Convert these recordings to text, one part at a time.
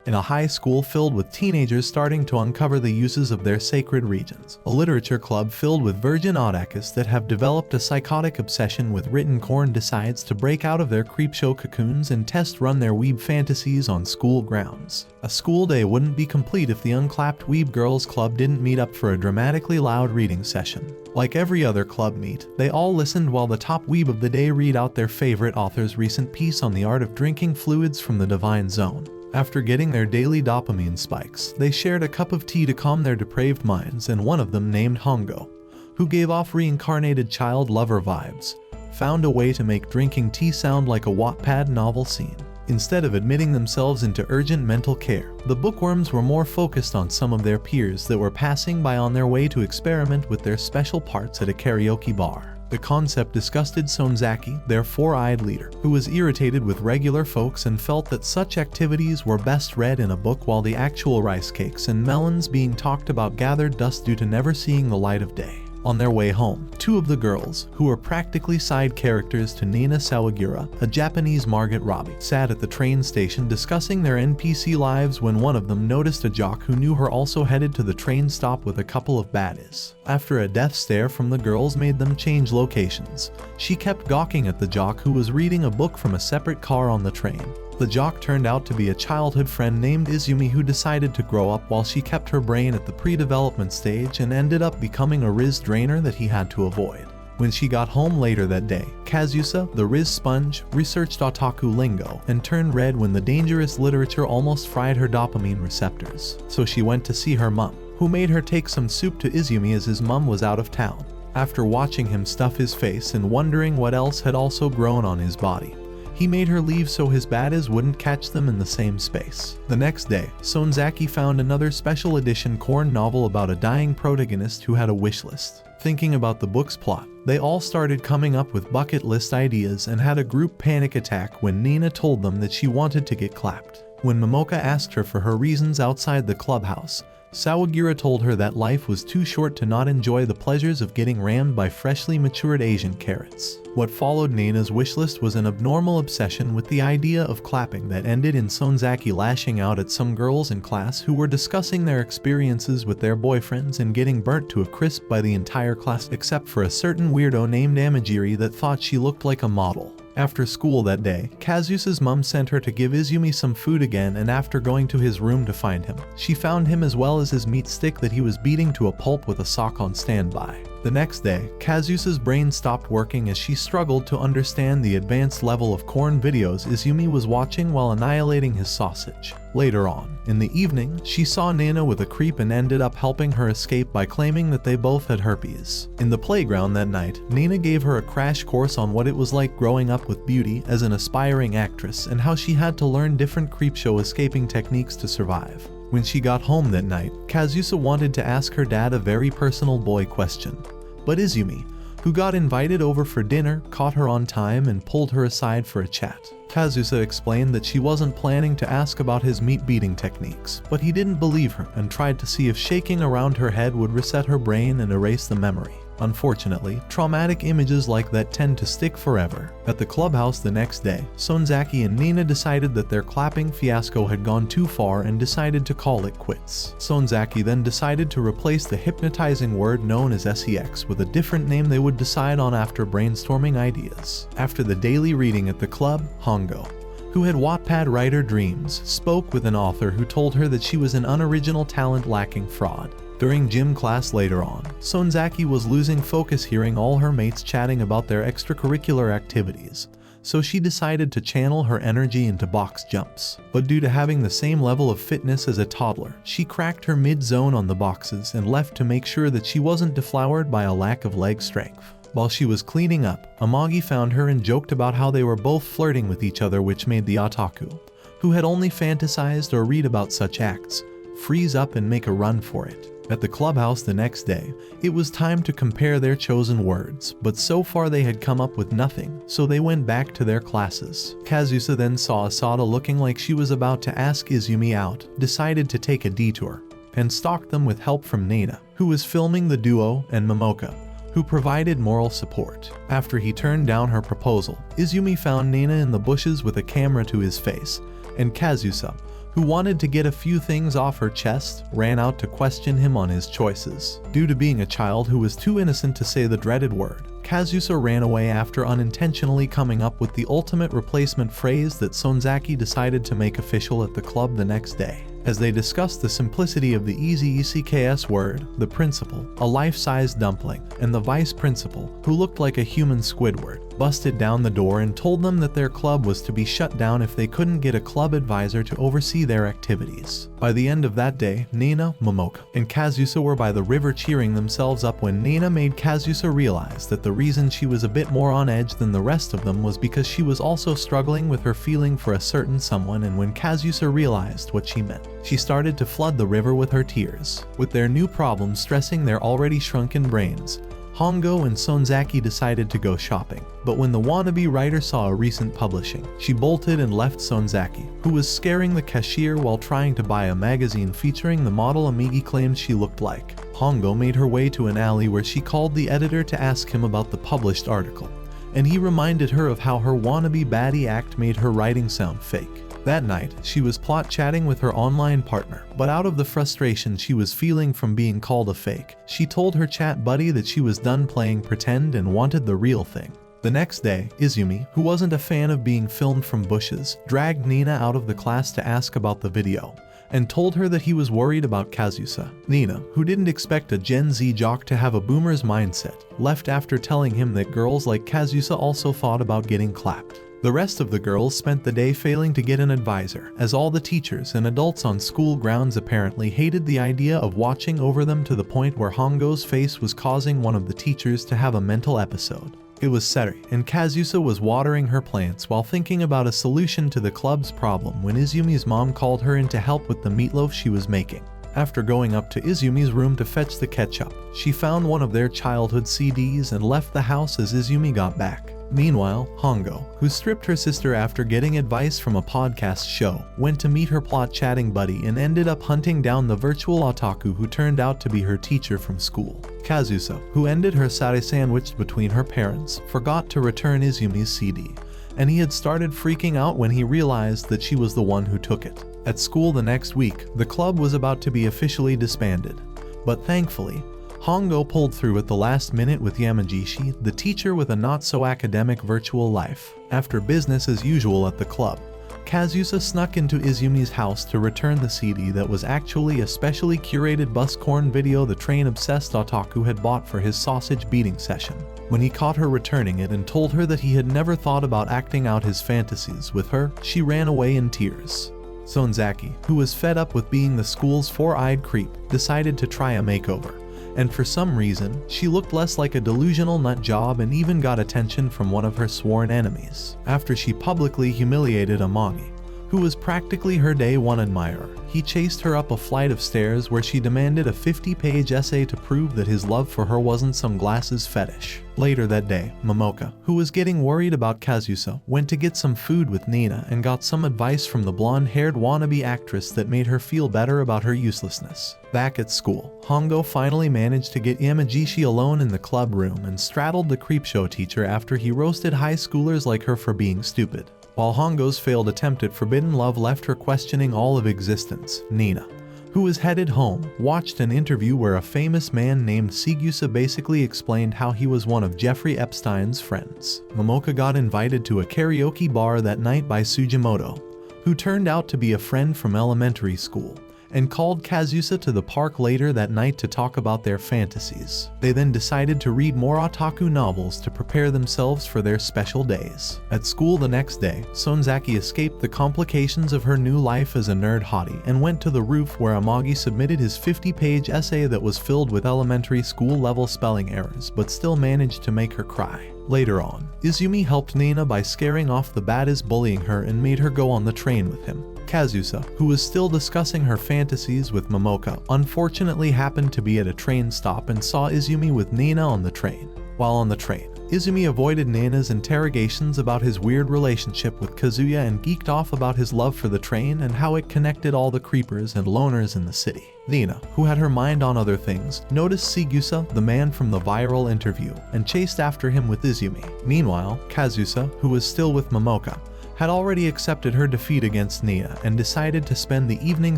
in a high school filled with teenagers starting to uncover the uses of their sacred regions. A literature club filled with virgin otakus that have developed a psychotic obsession with written corn decides to break out of their creepshow cocoons and test run their weeb fantasies on school grounds. A school day wouldn't be complete if the unclapped weeb girls club didn't meet up for a dramatically loud reading session. Like every other club meet, they all listened while the top weeb of the day read out their favorite author's recent piece on the art of drinking fluids from the divine zone. After getting their daily dopamine spikes, they shared a cup of tea to calm their depraved minds, and one of them, named Hongo, who gave off reincarnated child lover vibes, found a way to make drinking tea sound like a Wattpad novel scene. Instead of admitting themselves into urgent mental care, the bookworms were more focused on some of their peers that were passing by on their way to experiment with their special parts at a karaoke bar. The concept disgusted Sonzaki, their four-eyed leader, who was irritated with regular folks and felt that such activities were best read in a book, while the actual rice cakes and melons being talked about gathered dust due to never seeing the light of day. On their way home, two of the girls, who were practically side characters to Nina Sawagura, a Japanese Margot Robbie, sat at the train station discussing their NPC lives when one of them noticed a jock who knew her also headed to the train stop with a couple of baddies. After a death stare from the girls made them change locations, she kept gawking at the jock who was reading a book from a separate car on the train. The jock turned out to be a childhood friend named Izumi who decided to grow up while she kept her brain at the pre-development stage and ended up becoming a Riz drainer that he had to avoid. When she got home later that day, Kazusa, the Riz sponge, researched otaku lingo and turned red when the dangerous literature almost fried her dopamine receptors. So she went to see her mum, who made her take some soup to Izumi as his mum was out of town. After watching him stuff his face and wondering what else had also grown on his body, he made her leave so his baddies wouldn't catch them in the same space. The next day, Sonzaki found another special edition corn novel about a dying protagonist who had a wish list. Thinking about the book's plot, they all started coming up with bucket list ideas and had a group panic attack when Nina told them that she wanted to get clapped. When Momoka asked her for her reasons outside the clubhouse, Sawagura told her that life was too short to not enjoy the pleasures of getting rammed by freshly matured Asian carrots. What followed Nina's wishlist was an abnormal obsession with the idea of clapping that ended in Sonzaki lashing out at some girls in class who were discussing their experiences with their boyfriends and getting burnt to a crisp by the entire class except for a certain weirdo named Amajiri that thought she looked like a model. After school that day, Kazusa's mum sent her to give Izumi some food again, and after going to his room to find him, she found him as well as his meat stick that he was beating to a pulp with a sock on standby. The next day, Kazusa's brain stopped working as she struggled to understand the advanced level of corn videos Izumi was watching while annihilating his sausage. Later on, in the evening, she saw Nina with a creep and ended up helping her escape by claiming that they both had herpes. In the playground that night, Nina gave her a crash course on what it was like growing up with beauty as an aspiring actress and how she had to learn different creepshow escaping techniques to survive. When she got home that night, Kazusa wanted to ask her dad a very personal boy question. But Izumi, who got invited over for dinner, caught her on time and pulled her aside for a chat. Kazusa explained that she wasn't planning to ask about his meat beating techniques, but he didn't believe her and tried to see if shaking around her head would reset her brain and erase the memory. Unfortunately, traumatic images like that tend to stick forever. At the clubhouse the next day, Sonzaki and Nina decided that their clapping fiasco had gone too far and decided to call it quits. Sonzaki then decided to replace the hypnotizing word known as sex with a different name they would decide on after brainstorming ideas. After the daily reading at the club, Hongo, who had Wattpad writer dreams, spoke with an author who told her that she was an unoriginal talent lacking fraud. During gym class later on, Sonzaki was losing focus hearing all her mates chatting about their extracurricular activities, so she decided to channel her energy into box jumps. But due to having the same level of fitness as a toddler, she cracked her mid-zone on the boxes and left to make sure that she wasn't deflowered by a lack of leg strength. While she was cleaning up, Amagi found her and joked about how they were both flirting with each other, which made the otaku, who had only fantasized or read about such acts, freeze up and make a run for it. At the clubhouse the next day, it was time to compare their chosen words, but so far they had come up with nothing, so they went back to their classes. Kazusa then saw Asada looking like she was about to ask Izumi out, decided to take a detour, and stalked them with help from Nina, who was filming the duo, and Momoka, who provided moral support. After he turned down her proposal, Izumi found Nina in the bushes with a camera to his face, and Kazusa, who wanted to get a few things off her chest, ran out to question him on his choices. Due to being a child who was too innocent to say the dreaded word, Kazusa ran away after unintentionally coming up with the ultimate replacement phrase that Sonzaki decided to make official at the club the next day. As they discussed the simplicity of the easy ECKS word, the principal, a life-size dumpling, and the vice principal, who looked like a human Squidward, busted down the door and told them that their club was to be shut down if they couldn't get a club advisor to oversee their activities. By the end of that day, Nina, Momoka, and Kazusa were by the river cheering themselves up when Nina made Kazusa realize that the reason she was a bit more on edge than the rest of them was because she was also struggling with her feeling for a certain someone, and when Kazusa realized what she meant, she started to flood the river with her tears. With their new problems stressing their already shrunken brains, Hongo and Sonzaki decided to go shopping. But when the wannabe writer saw a recent publishing, she bolted and left Sonzaki, who was scaring the cashier while trying to buy a magazine featuring the model Amigi claimed she looked like. Hongo made her way to an alley where she called the editor to ask him about the published article, and he reminded her of how her wannabe baddie act made her writing sound fake. That night, she was plot chatting with her online partner, but out of the frustration she was feeling from being called a fake, she told her chat buddy that she was done playing pretend and wanted the real thing. The next day, Izumi, who wasn't a fan of being filmed from bushes, dragged Nina out of the class to ask about the video, and told her that he was worried about Kazusa. Nina, who didn't expect a Gen Z jock to have a boomer's mindset, left after telling him that girls like Kazusa also thought about getting clapped. The rest of the girls spent the day failing to get an advisor, as all the teachers and adults on school grounds apparently hated the idea of watching over them to the point where Hongo's face was causing one of the teachers to have a mental episode. It was Seri, and Kazusa was watering her plants while thinking about a solution to the club's problem when Izumi's mom called her in to help with the meatloaf she was making. After going up to Izumi's room to fetch the ketchup, she found one of their childhood CDs and left the house as Izumi got back. Meanwhile, Hongo, who stripped her sister after getting advice from a podcast show, went to meet her plot-chatting buddy and ended up hunting down the virtual otaku who turned out to be her teacher from school. Kazusa, who ended her sari sandwiched between her parents, forgot to return Izumi's CD, and he had started freaking out when he realized that she was the one who took it. At school the next week, the club was about to be officially disbanded, but thankfully, Hongo pulled through at the last minute with Yamagishi, the teacher with a not-so-academic virtual life. After business as usual at the club, Kazusa snuck into Izumi's house to return the CD that was actually a specially curated buscorn video the train-obsessed otaku had bought for his sausage-beating session. When he caught her returning it and told her that he had never thought about acting out his fantasies with her, she ran away in tears. Sonzaki, who was fed up with being the school's four-eyed creep, decided to try a makeover. And for some reason, she looked less like a delusional nut job and even got attention from one of her sworn enemies. After she publicly humiliated Amagi, who was practically her day one admirer, he chased her up a flight of stairs where she demanded a 50-page essay to prove that his love for her wasn't some glasses fetish. Later that day, Momoka, who was getting worried about Kazusa, went to get some food with Nina and got some advice from the blonde-haired wannabe actress that made her feel better about her uselessness. Back at school, Hongo finally managed to get Yamagishi alone in the club room and straddled the creepshow teacher after he roasted high schoolers like her for being stupid. While Hongo's failed attempt at forbidden love left her questioning all of existence, Nina, who was headed home, watched an interview where a famous man named Sigusa basically explained how he was one of Jeffrey Epstein's friends. Momoka got invited to a karaoke bar that night by Sugimoto, who turned out to be a friend from elementary school, and called Kazusa to the park later that night to talk about their fantasies. They then decided to read more otaku novels to prepare themselves for their special days. At school the next day, Sonzaki escaped the complications of her new life as a nerd hottie and went to the roof where Amagi submitted his 50-page essay that was filled with elementary school-level spelling errors but still managed to make her cry. Later on, Izumi helped Nina by scaring off the baddies bullying her and made her go on the train with him. Kazusa, who was still discussing her fantasies with Momoka, unfortunately happened to be at a train stop and saw Izumi with Nina on the train. While on the train, Izumi avoided Nina's interrogations about his weird relationship with Kazuya and geeked off about his love for the train and how it connected all the creepers and loners in the city. Nina, who had her mind on other things, noticed Sigusa, the man from the viral interview, and chased after him with Izumi. Meanwhile, Kazusa, who was still with Momoka, had already accepted her defeat against Nina and decided to spend the evening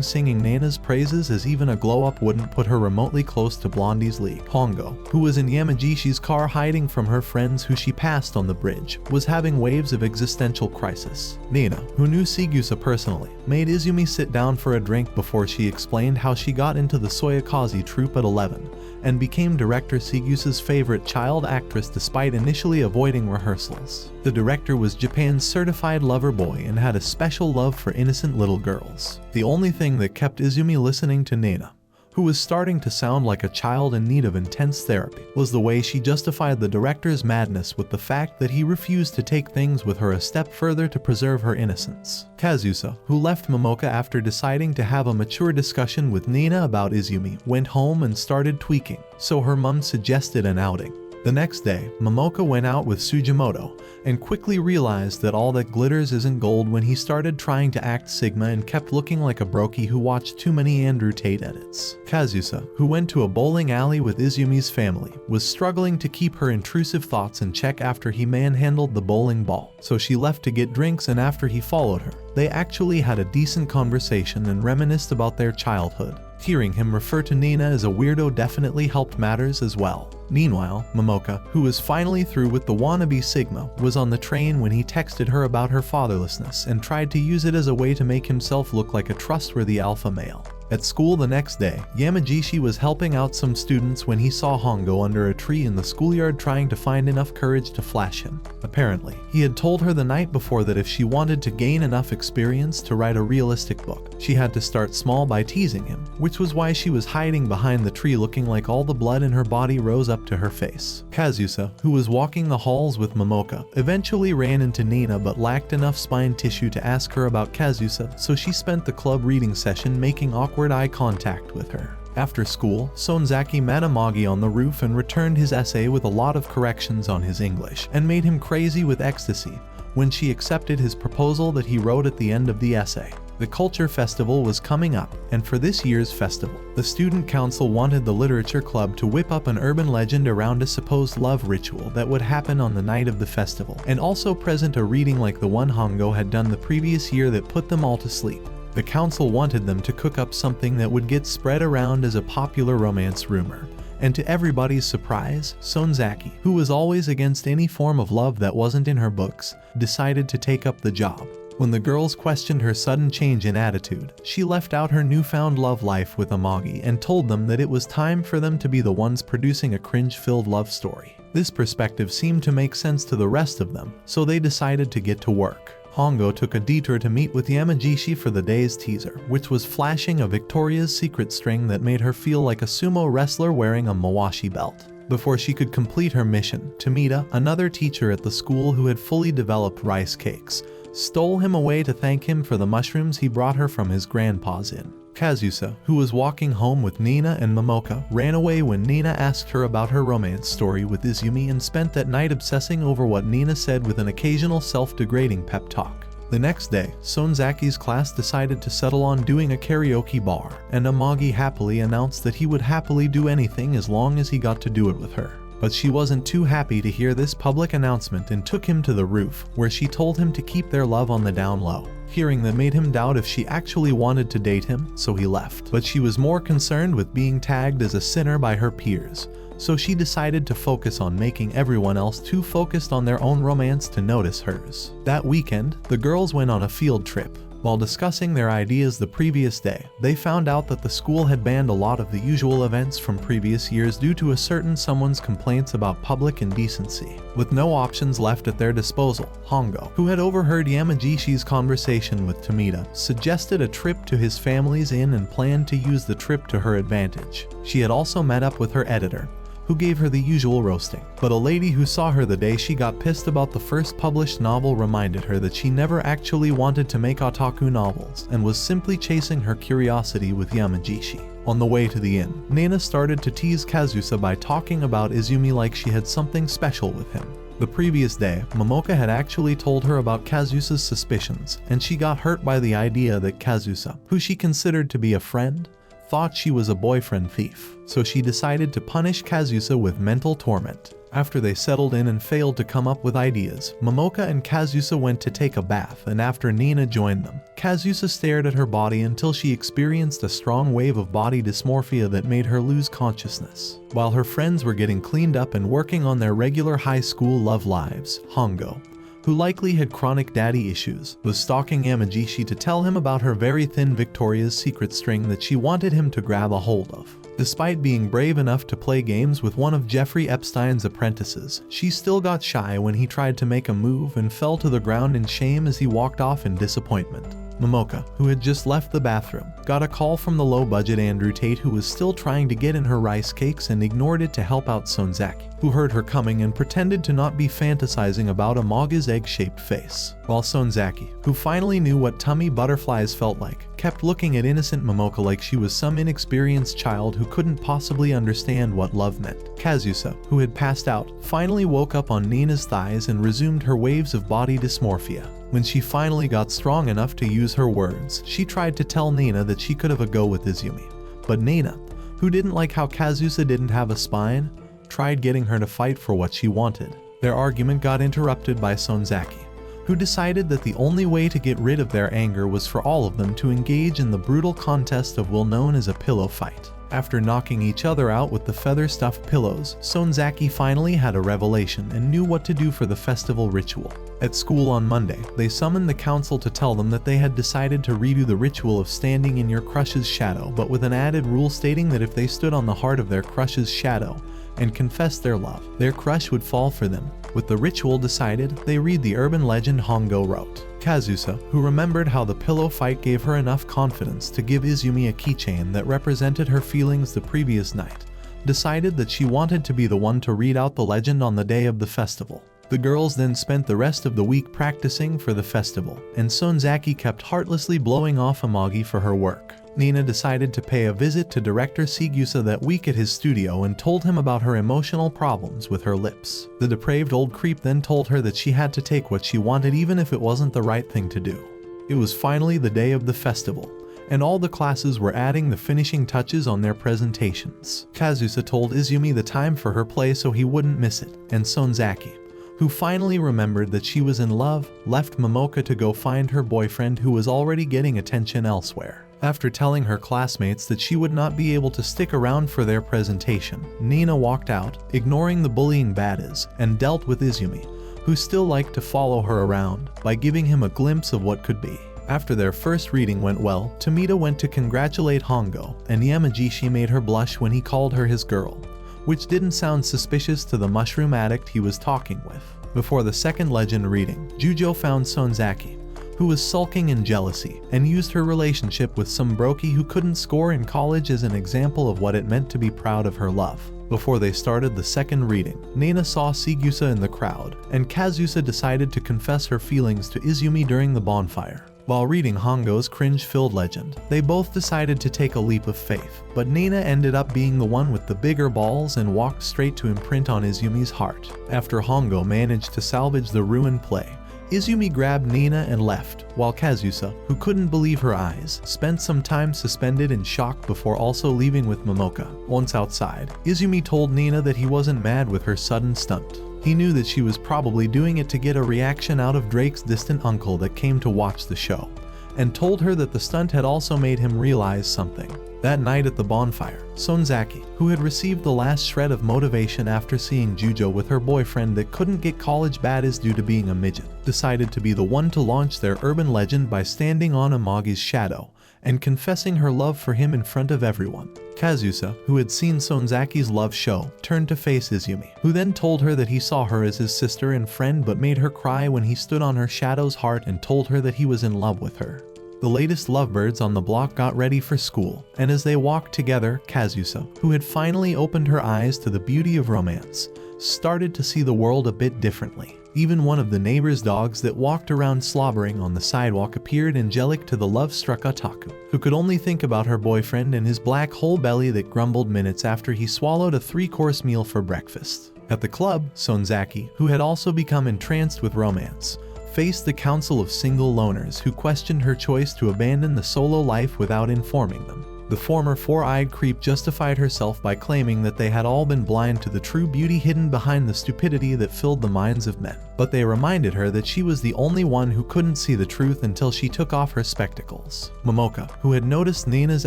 singing Nana's praises, as even a glow-up wouldn't put her remotely close to Blondie's league. Hongo, who was in Yamagishi's car hiding from her friends who she passed on the bridge, was having waves of existential crisis. Nina, who knew Sigusa personally, made Izumi sit down for a drink before she explained how she got into the Soyakaze troupe at 11 and became director Sigusa's favorite child actress despite initially avoiding rehearsals. The director was Japan's certified lover boy and had a special love for innocent little girls. The only thing that kept Izumi listening to Nina, who was starting to sound like a child in need of intense therapy, was the way she justified the director's madness with the fact that he refused to take things with her a step further to preserve her innocence. Kazusa, who left Momoka after deciding to have a mature discussion with Nina about Izumi, went home and started tweaking, so her mum suggested an outing. The next day, Momoka went out with Sugimoto and quickly realized that all that glitters isn't gold when he started trying to act Sigma and kept looking like a brokey who watched too many Andrew Tate edits. Kazusa, who went to a bowling alley with Izumi's family, was struggling to keep her intrusive thoughts in check after he manhandled the bowling ball, so she left to get drinks, and after he followed her, they actually had a decent conversation and reminisced about their childhood. Hearing him refer to Nina as a weirdo definitely helped matters as well. Meanwhile, Momoka, who was finally through with the wannabe Sigma, was on the train when he texted her about her fatherlessness and tried to use it as a way to make himself look like a trustworthy alpha male. At school the next day, Yamagishi was helping out some students when he saw Hongo under a tree in the schoolyard trying to find enough courage to flash him. Apparently, he had told her the night before that if she wanted to gain enough experience to write a realistic book, she had to start small by teasing him, which was why she was hiding behind the tree looking like all the blood in her body rose up to her face. Kazusa, who was walking the halls with Momoka, eventually ran into Nina but lacked enough spine tissue to ask her about Kazusa, so she spent the club reading session making awkward eye contact with her. After school, Sonzaki met Amagi on the roof and returned his essay with a lot of corrections on his English, and made him crazy with ecstasy when she accepted his proposal that he wrote at the end of the essay. The Culture Festival was coming up, and for this year's festival, the Student Council wanted the Literature Club to whip up an urban legend around a supposed love ritual that would happen on the night of the festival, and also present a reading like the one Hongo had done the previous year that put them all to sleep. The council wanted them to cook up something that would get spread around as a popular romance rumor. And to everybody's surprise, Sonzaki, who was always against any form of love that wasn't in her books, decided to take up the job. When the girls questioned her sudden change in attitude, she left out her newfound love life with Amagi and told them that it was time for them to be the ones producing a cringe-filled love story. This perspective seemed to make sense to the rest of them, so they decided to get to work. Hongo took a detour to meet with Yamagishi for the day's teaser, which was flashing a Victoria's Secret string that made her feel like a sumo wrestler wearing a mawashi belt. Before she could complete her mission, Tomita, another teacher at the school who had fully developed rice cakes, stole him away to thank him for the mushrooms he brought her from his grandpa's inn. Kazusa, who was walking home with Nina and Momoka, ran away when Nina asked her about her romance story with Izumi and spent that night obsessing over what Nina said with an occasional self-degrading pep talk. The next day, Sonzaki's class decided to settle on doing a karaoke bar, and Amagi happily announced that he would happily do anything as long as he got to do it with her. But she wasn't too happy to hear this public announcement and took him to the roof, where she told him to keep their love on the down low. Hearing that made him doubt if she actually wanted to date him, so he left. But she was more concerned with being tagged as a sinner by her peers, so she decided to focus on making everyone else too focused on their own romance to notice hers. That weekend, the girls went on a field trip. While discussing their ideas the previous day, they found out that the school had banned a lot of the usual events from previous years due to a certain someone's complaints about public indecency. With no options left at their disposal, Hongo, who had overheard Yamagishi's conversation with Tomita, suggested a trip to his family's inn and planned to use the trip to her advantage. She had also met up with her editor, who gave her the usual roasting. But a lady who saw her the day she got pissed about the first published novel reminded her that she never actually wanted to make otaku novels and was simply chasing her curiosity with Yamagishi. On the way to the inn, Nana started to tease Kazusa by talking about Izumi like she had something special with him. The previous day, Momoka had actually told her about Kazusa's suspicions, and she got hurt by the idea that Kazusa, who she considered to be a friend, thought she was a boyfriend thief, so she decided to punish Kazusa with mental torment. After they settled in and failed to come up with ideas, Momoka and Kazusa went to take a bath, and after Nina joined them, Kazusa stared at her body until she experienced a strong wave of body dysmorphia that made her lose consciousness. While her friends were getting cleaned up and working on their regular high school love lives, Hongo, who likely had chronic daddy issues, was stalking Amagishi to tell him about her very thin Victoria's Secret string that she wanted him to grab a hold of. Despite being brave enough to play games with one of Jeffrey Epstein's apprentices, she still got shy when he tried to make a move and fell to the ground in shame as he walked off in disappointment. Momoka, who had just left the bathroom, got a call from the low-budget Andrew Tate, who was still trying to get in her rice cakes and ignored it to help out Sonzaki, who heard her coming and pretended to not be fantasizing about Amaga's egg-shaped face. While Sonzaki, who finally knew what tummy butterflies felt like, kept looking at innocent Momoka like she was some inexperienced child who couldn't possibly understand what love meant. Kazusa, who had passed out, finally woke up on Nina's thighs and resumed her waves of body dysmorphia. When she finally got strong enough to use her words, she tried to tell Nina that she could have a go with Izumi. But Nina, who didn't like how Kazusa didn't have a spine, tried getting her to fight for what she wanted. Their argument got interrupted by Sonzaki, who decided that the only way to get rid of their anger was for all of them to engage in the brutal contest of what known as a pillow fight. After knocking each other out with the feather-stuffed pillows, Sonzaki finally had a revelation and knew what to do for the festival ritual. At school on Monday, they summoned the council to tell them that they had decided to redo the ritual of standing in your crush's shadow, but with an added rule stating that if they stood on the heart of their crush's shadow and confessed their love, their crush would fall for them. With the ritual decided, they read the urban legend Hongo wrote. Kazusa, who remembered how the pillow fight gave her enough confidence to give Izumi a keychain that represented her feelings the previous night, decided that she wanted to be the one to read out the legend on the day of the festival. The girls then spent the rest of the week practicing for the festival, and Sonzaki kept heartlessly blowing off Amagi for her work. Nina decided to pay a visit to director Sigusa that week at his studio and told him about her emotional problems with her lips. The depraved old creep then told her that she had to take what she wanted even if it wasn't the right thing to do. It was finally the day of the festival, and all the classes were adding the finishing touches on their presentations. Kazusa told Izumi the time for her play so he wouldn't miss it, and Sonzaki, who finally remembered that she was in love, left Momoka to go find her boyfriend who was already getting attention elsewhere. After telling her classmates that she would not be able to stick around for their presentation, Nina walked out, ignoring the bullying baddies, and dealt with Izumi, who still liked to follow her around, by giving him a glimpse of what could be. After their first reading went well, Tomita went to congratulate Hongo, and Yamagishi made her blush when he called her his girl, which didn't sound suspicious to the mushroom addict he was talking with. Before the second legend reading, Jujo found Sonzaki, who was sulking in jealousy, and used her relationship with some brokey who couldn't score in college as an example of what it meant to be proud of her love. Before they started the second reading, Nina saw Sigusa in the crowd, and Kazusa decided to confess her feelings to Izumi during the bonfire. While reading Hongo's cringe-filled legend, they both decided to take a leap of faith, but Nina ended up being the one with the bigger balls and walked straight to imprint on Izumi's heart. After Hongo managed to salvage the ruined play, Izumi grabbed Nina and left, while Kazusa, who couldn't believe her eyes, spent some time suspended in shock before also leaving with Momoka. Once outside, Izumi told Nina that he wasn't mad with her sudden stunt. He knew that she was probably doing it to get a reaction out of Drake's distant uncle that came to watch the show, and told her that the stunt had also made him realize something. That night at the bonfire, Sonzaki, who had received the last shred of motivation after seeing Jujo with her boyfriend that couldn't get college baddies due to being a midget, decided to be the one to launch their urban legend by standing on Amagi's shadow and confessing her love for him in front of everyone. Kazusa, who had seen Sonzaki's love show, turned to face Izumi, who then told her that he saw her as his sister and friend but made her cry when he stood on her shadow's heart and told her that he was in love with her. The latest lovebirds on the block got ready for school, and as they walked together, Kazusa, who had finally opened her eyes to the beauty of romance, started to see the world a bit differently. Even one of the neighbor's dogs that walked around slobbering on the sidewalk appeared angelic to the love-struck otaku, who could only think about her boyfriend and his black hole belly that grumbled minutes after he swallowed a 3-course meal for breakfast. At the club, Sonzaki, who had also become entranced with romance, faced the council of single loners who questioned her choice to abandon the solo life without informing them. The former four-eyed creep justified herself by claiming that they had all been blind to the true beauty hidden behind the stupidity that filled the minds of men. But they reminded her that she was the only one who couldn't see the truth until she took off her spectacles. Momoka, who had noticed Nina's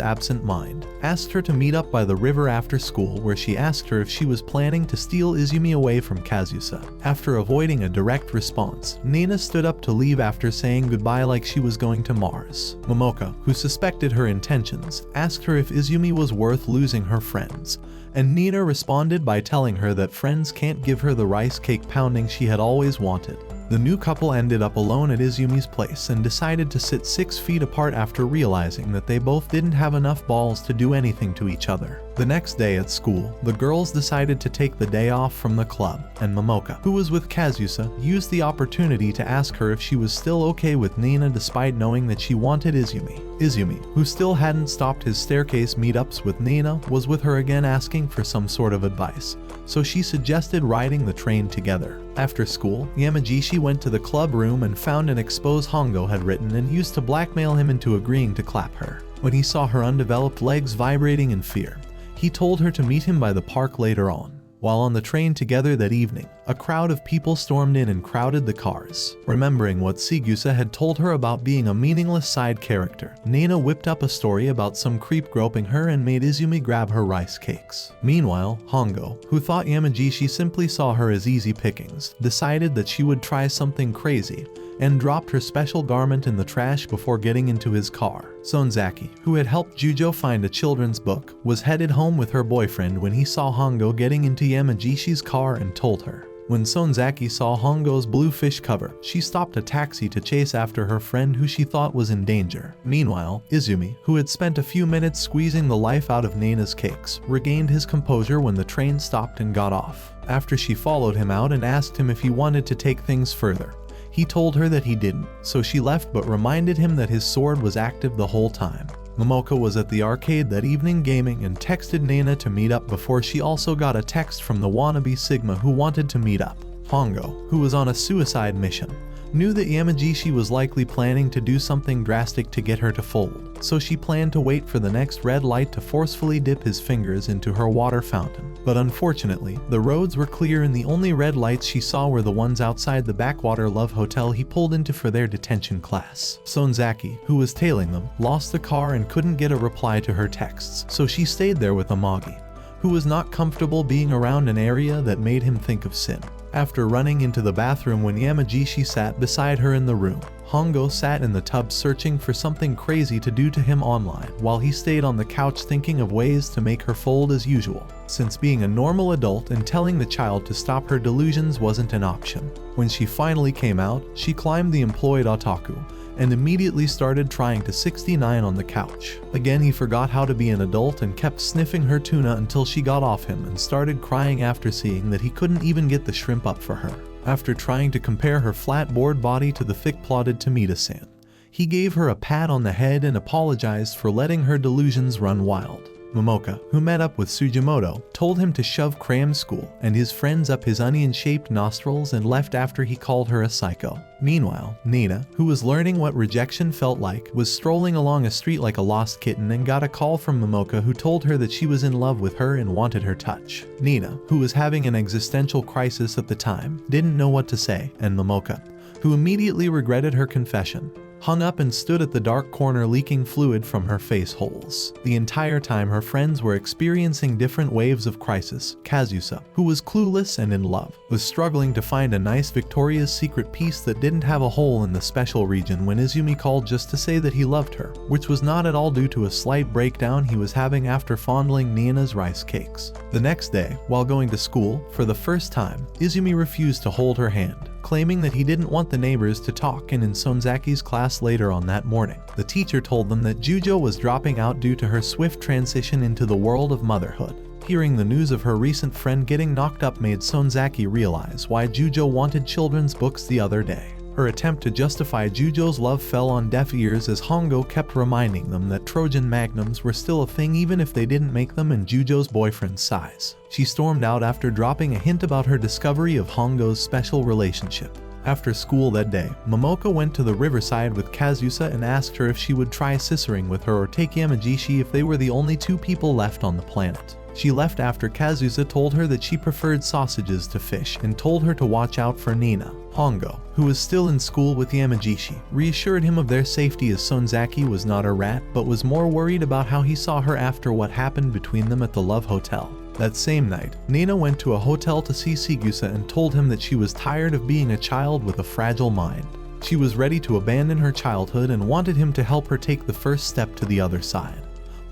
absent mind, asked her to meet up by the river after school, where she asked her if she was planning to steal Izumi away from Kazusa. After avoiding a direct response, Nina stood up to leave after saying goodbye like she was going to Mars. Momoka, who suspected her intentions, asked her if Izumi was worth losing her friends, and Nina responded by telling her that friends can't give her the rice cake pounding she had always wanted. The new couple ended up alone at Izumi's place and decided to sit 6 feet apart after realizing that they both didn't have enough balls to do anything to each other. The next day at school, the girls decided to take the day off from the club, and Momoka, who was with Kazusa, used the opportunity to ask her if she was still okay with Nina despite knowing that she wanted Izumi. Izumi, who still hadn't stopped his staircase meetups with Nina, was with her again asking for some sort of advice, so she suggested riding the train together. After school, Yamagishi went to the club room and found an expose Hongo had written and used to blackmail him into agreeing to clap her. When he saw her undeveloped legs vibrating in fear, he told her to meet him by the park later on. While on the train together that evening, a crowd of people stormed in and crowded the cars. Remembering what Sigusa had told her about being a meaningless side character, Nina whipped up a story about some creep groping her and made Izumi grab her rice cakes. Meanwhile, Hongo, who thought Yamagishi simply saw her as easy pickings, decided that she would try something crazy and dropped her special garment in the trash before getting into his car. Sonzaki, who had helped Jujo find a children's book, was headed home with her boyfriend when he saw Hongo getting into Yamagishi's car and told her. When Sonzaki saw Hongo's blue fish cover, she stopped a taxi to chase after her friend who she thought was in danger. Meanwhile, Izumi, who had spent a few minutes squeezing the life out of Nina's cakes, regained his composure when the train stopped and got off. After she followed him out and asked him if he wanted to take things further, he told her that he didn't, so she left but reminded him that his sword was active the whole time. Momoka was at the arcade that evening gaming and texted Nina to meet up before she also got a text from the wannabe Sigma who wanted to meet up. Hongo, who was on a suicide mission, knew that Yamagishi was likely planning to do something drastic to get her to fold, so she planned to wait for the next red light to forcefully dip his fingers into her water fountain. But unfortunately, the roads were clear and the only red lights she saw were the ones outside the Backwater Love Hotel he pulled into for their detention class. Sonzaki, who was tailing them, lost the car and couldn't get a reply to her texts, so she stayed there with Amagi, who was not comfortable being around an area that made him think of sin. After running into the bathroom when Yamagishi sat beside her in the room, Hongo sat in the tub searching for something crazy to do to him online, while he stayed on the couch thinking of ways to make her fold as usual, since being a normal adult and telling the child to stop her delusions wasn't an option. When she finally came out, she climbed the employed otaku, and immediately started trying to 69 on the couch. Again, he forgot how to be an adult and kept sniffing her tuna until she got off him and started crying after seeing that he couldn't even get the shrimp up for her. After trying to compare her flat board body to the thick-plotted Tomita-san, he gave her a pat on the head and apologized for letting her delusions run wild. Momoka, who met up with Sugimoto, told him to shove cram school and his friends up his onion-shaped nostrils and left after he called her a psycho. Meanwhile, Nina, who was learning what rejection felt like, was strolling along a street like a lost kitten and got a call from Momoka who told her that she was in love with her and wanted her touch. Nina, who was having an existential crisis at the time, didn't know what to say, and Momoka, who immediately regretted her confession, hung up and stood at the dark corner leaking fluid from her face holes. The entire time her friends were experiencing different waves of crisis. Kazusa, who was clueless and in love, was struggling to find a nice Victoria's Secret piece that didn't have a hole in the special region when Izumi called just to say that he loved her, which was not at all due to a slight breakdown he was having after fondling Nina's rice cakes. The next day, while going to school, for the first time, Izumi refused to hold her hand, claiming that he didn't want the neighbors to talk, and in Sonzaki's class later on that morning, the teacher told them that Jujo was dropping out due to her swift transition into the world of motherhood. Hearing the news of her recent friend getting knocked up made Sonzaki realize why Jujo wanted children's books the other day. Her attempt to justify Jujo's love fell on deaf ears as Hongo kept reminding them that Trojan Magnums were still a thing even if they didn't make them in Jujo's boyfriend's size. She stormed out after dropping a hint about her discovery of Hongo's special relationship. After school that day, Momoka went to the riverside with Kazusa and asked her if she would try scissoring with her or take Yamagishi if they were the only two people left on the planet. She left after Kazusa told her that she preferred sausages to fish and told her to watch out for Nina. Hongo, who was still in school with Yamagishi, reassured him of their safety as Sonzaki was not a rat but was more worried about how he saw her after what happened between them at the Love Hotel. That same night, Nina went to a hotel to see Sigusa and told him that she was tired of being a child with a fragile mind. She was ready to abandon her childhood and wanted him to help her take the first step to the other side.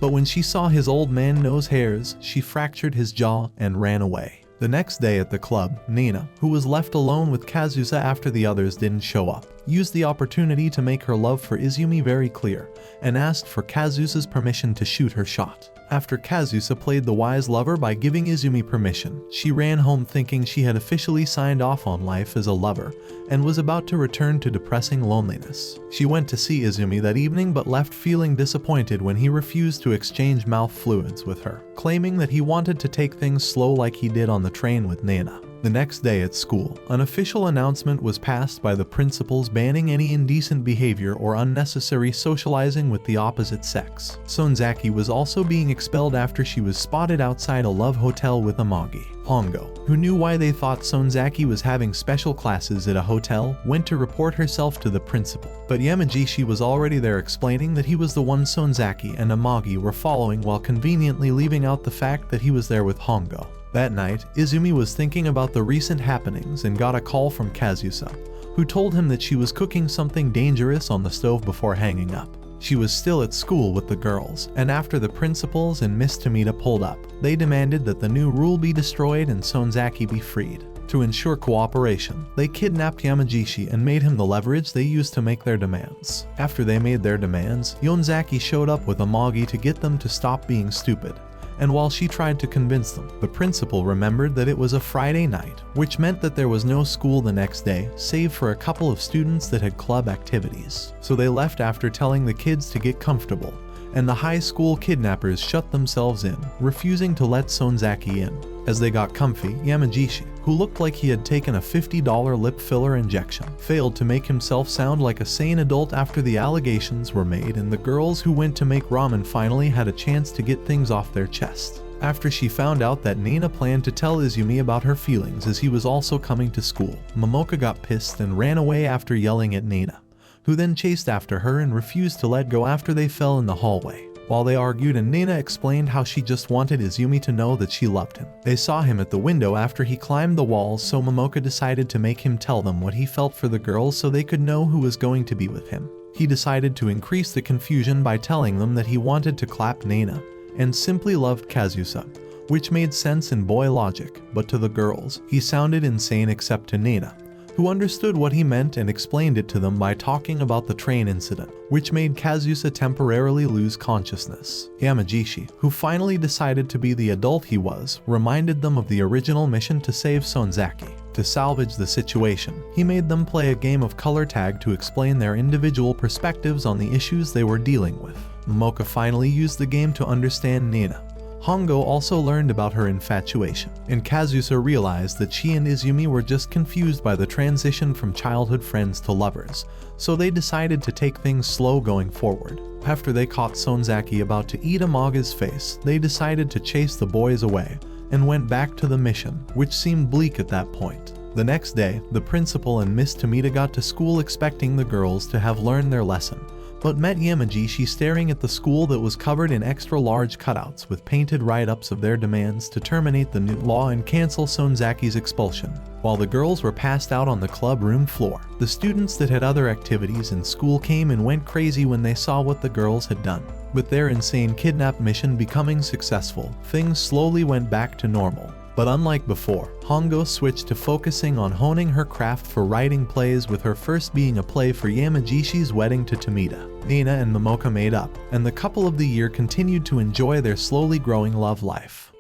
But when she saw his old man nose hairs, she fractured his jaw and ran away. The next day at the club, Nina, who was left alone with Kazusa after the others didn't show up, used the opportunity to make her love for Izumi very clear and asked for Kazusa's permission to shoot her shot. After Kazusa played the wise lover by giving Izumi permission, she ran home thinking she had officially signed off on life as a lover and was about to return to depressing loneliness. She went to see Izumi that evening but left feeling disappointed when he refused to exchange mouth fluids with her, claiming that he wanted to take things slow like he did on the train with Nina. The next day at school, an official announcement was passed by the principals banning any indecent behavior or unnecessary socializing with the opposite sex. Sonzaki was also being expelled after she was spotted outside a love hotel with Amagi. Hongo, who knew why they thought Sonzaki was having special classes at a hotel, went to report herself to the principal. But Yamagishi was already there explaining that he was the one Sonzaki and Amagi were following while conveniently leaving out the fact that he was there with Hongo. That night, Izumi was thinking about the recent happenings and got a call from Kazusa, who told him that she was cooking something dangerous on the stove before hanging up. She was still at school with the girls, and after the principals and Miss Tomita pulled up, they demanded that the new rule be destroyed and Sonzaki be freed. To ensure cooperation, they kidnapped Yamagishi and made him the leverage they used to make their demands. After they made their demands, Yonzaki showed up with Amagi to get them to stop being stupid. And while she tried to convince them, the principal remembered that it was a Friday night, which meant that there was no school the next day, save for a couple of students that had club activities. So they left after telling the kids to get comfortable, and the high school kidnappers shut themselves in, refusing to let Sonzaki in. As they got comfy, Yamagishi, who looked like he had taken a $50 lip filler injection, failed to make himself sound like a sane adult after the allegations were made, and the girls who went to make ramen finally had a chance to get things off their chest. After she found out that Nina planned to tell Izumi about her feelings as he was also coming to school, Momoka got pissed and ran away after yelling at Nina, who then chased after her and refused to let go after they fell in the hallway. While they argued and Nina explained how she just wanted Izumi to know that she loved him. They saw him at the window after he climbed the walls, so Momoka decided to make him tell them what he felt for the girls so they could know who was going to be with him. He decided to increase the confusion by telling them that he wanted to clap Nina and simply loved Kazusa, which made sense in boy logic, but to the girls, he sounded insane except to Nina, who understood what he meant and explained it to them by talking about the train incident, which made Kazusa temporarily lose consciousness. Yamagishi, who finally decided to be the adult he was, reminded them of the original mission to save Sonzaki. To salvage the situation, he made them play a game of color tag to explain their individual perspectives on the issues they were dealing with. Momoka finally used the game to understand Nina. Hongo also learned about her infatuation, and Kazusa realized that she and Izumi were just confused by the transition from childhood friends to lovers, so they decided to take things slow going forward. After they caught Sonzaki about to eat Amaga's face, they decided to chase the boys away, and went back to the mission, which seemed bleak at that point. The next day, the principal and Miss Tomita got to school expecting the girls to have learned their lesson, but met Yamagishi staring at the school that was covered in extra large cutouts with painted write-ups of their demands to terminate the new law and cancel Sonzaki's expulsion. While the girls were passed out on the club room floor, the students that had other activities in school came and went crazy when they saw what the girls had done. With their insane kidnap mission becoming successful, things slowly went back to normal. But unlike before, Hongo switched to focusing on honing her craft for writing plays, with her first being a play for Yamagishi's wedding to Tomita. Nina and Momoka made up, and the couple of the year continued to enjoy their slowly growing love life.